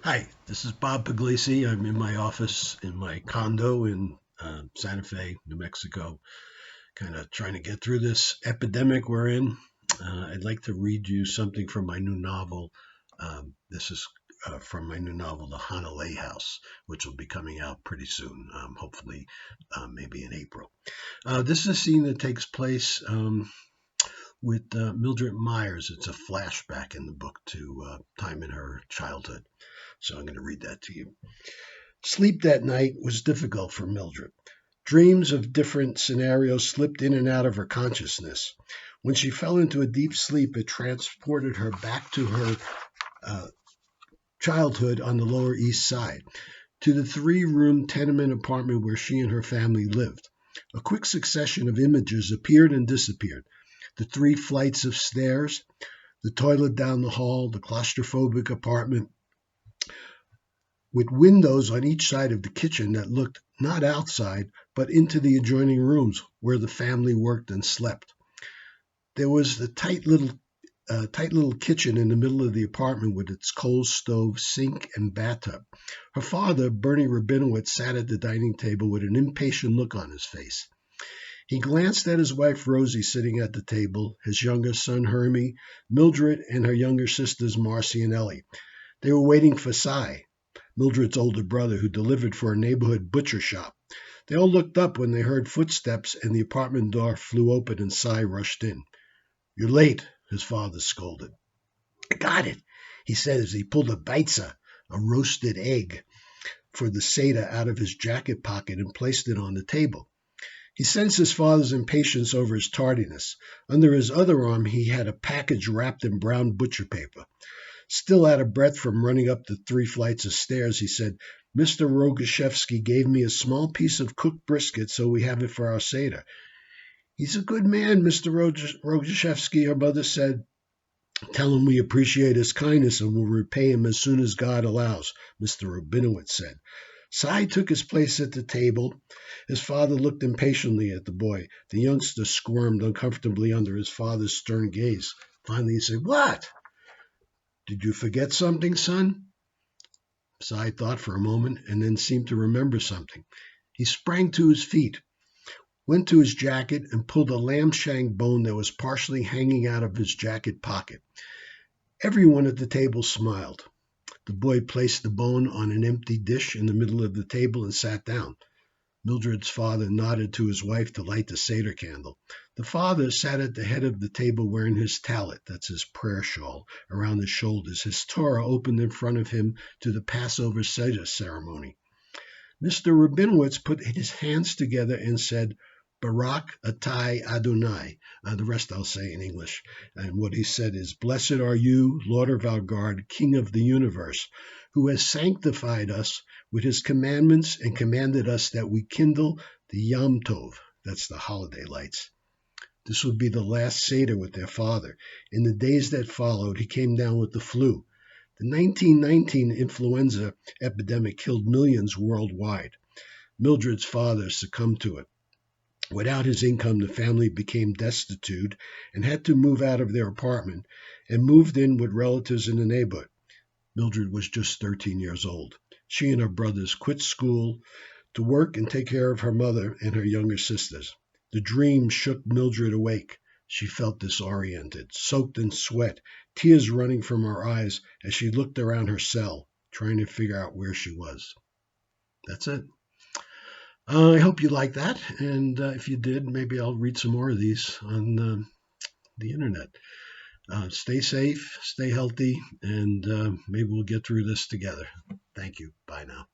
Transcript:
Hi, this is Bob Puglisi. I'm in my office in my condo in Santa Fe, New Mexico, kind of trying to get through this epidemic we're in. I'd like to read you something from my new novel. This is from my new novel, The HANALEI House, which will be coming out pretty soon, hopefully, maybe in April. This is a scene that takes place with Mildred Meyers. It's a flashback in the book to time in her childhood. So I'm going to read that to you. Sleep that night was difficult for Mildred. Dreams of different scenarios slipped in and out of her consciousness. When she fell into a deep sleep, it transported her back to her uh, childhood on the Lower East Side, to the three-room tenement apartment where she and her family lived. A quick succession of images appeared and disappeared. The 3 flights of stairs, the toilet down the hall, the claustrophobic apartment, with windows on each side of the kitchen that looked not outside, but into the adjoining rooms where the family worked and slept. There was the tight little kitchen in the middle of the apartment with its coal stove, sink, and bathtub. Her father, Bernie Rabinowitz, sat at the dining table with an impatient look on his face. He glanced at his wife Rosie sitting at the table, his younger son Hermie, Mildred, and her younger sisters Marcy and Ellie. They were waiting for Cy, Mildred's older brother, who delivered for a neighborhood butcher shop. They all looked up when they heard footsteps and the apartment door flew open and Cy rushed in. "You're late," his father scolded. "I got it," he said as he pulled a beitza, a roasted egg, for the Seder out of his jacket pocket and placed it on the table. He sensed his father's impatience over his tardiness. Under his other arm he had a package wrapped in brown butcher paper. Still out of breath from running up the 3 flights of stairs, he said, "Mr. Rogashevsky gave me a small piece of cooked brisket, so we have it for our Seder." "He's a good man, Mr. Rogashevsky," her mother said. "Tell him we appreciate his kindness and will repay him as soon as God allows," Mr. Rabinowitz said. Cy took his place at the table. His father looked impatiently at the boy. The youngster squirmed uncomfortably under his father's stern gaze. Finally he said, "What? Did you forget something, son?" Cy thought for a moment and then seemed to remember something. He sprang to his feet, went to his jacket, and pulled a lamb shank bone that was partially hanging out of his jacket pocket. Everyone at the table smiled. The boy placed the bone on an empty dish in the middle of the table and sat down. Mildred's father nodded to his wife to light the Seder candle. The father sat at the head of the table wearing his talit, that's his prayer shawl, around his shoulders, his Torah opened in front of him to the Passover Seder ceremony. Mr. Rabinowitz put his hands together and said, "Barak Atai Adonai." The rest I'll say in English. And what he said is, "Blessed are you, Lord of our God, King of the universe, who has sanctified us with his commandments and commanded us that we kindle the Yom Tov," that's the holiday lights. This would be the last Seder with their father. In the days that followed, he came down with the flu. The 1919 influenza epidemic killed millions worldwide. Mildred's father succumbed to it. Without his income, the family became destitute and had to move out of their apartment and moved in with relatives in the neighborhood. Mildred was just 13 years old. She and her brothers quit school to work and take care of her mother and her younger sisters. The dream shook Mildred awake. She felt disoriented, soaked in sweat, tears running from her eyes as she looked around her cell, trying to figure out where she was. That's it. I hope you liked that, and if you did, maybe I'll read some more of these on the internet. Stay safe, stay healthy, and maybe we'll get through this together. Thank you. Bye now.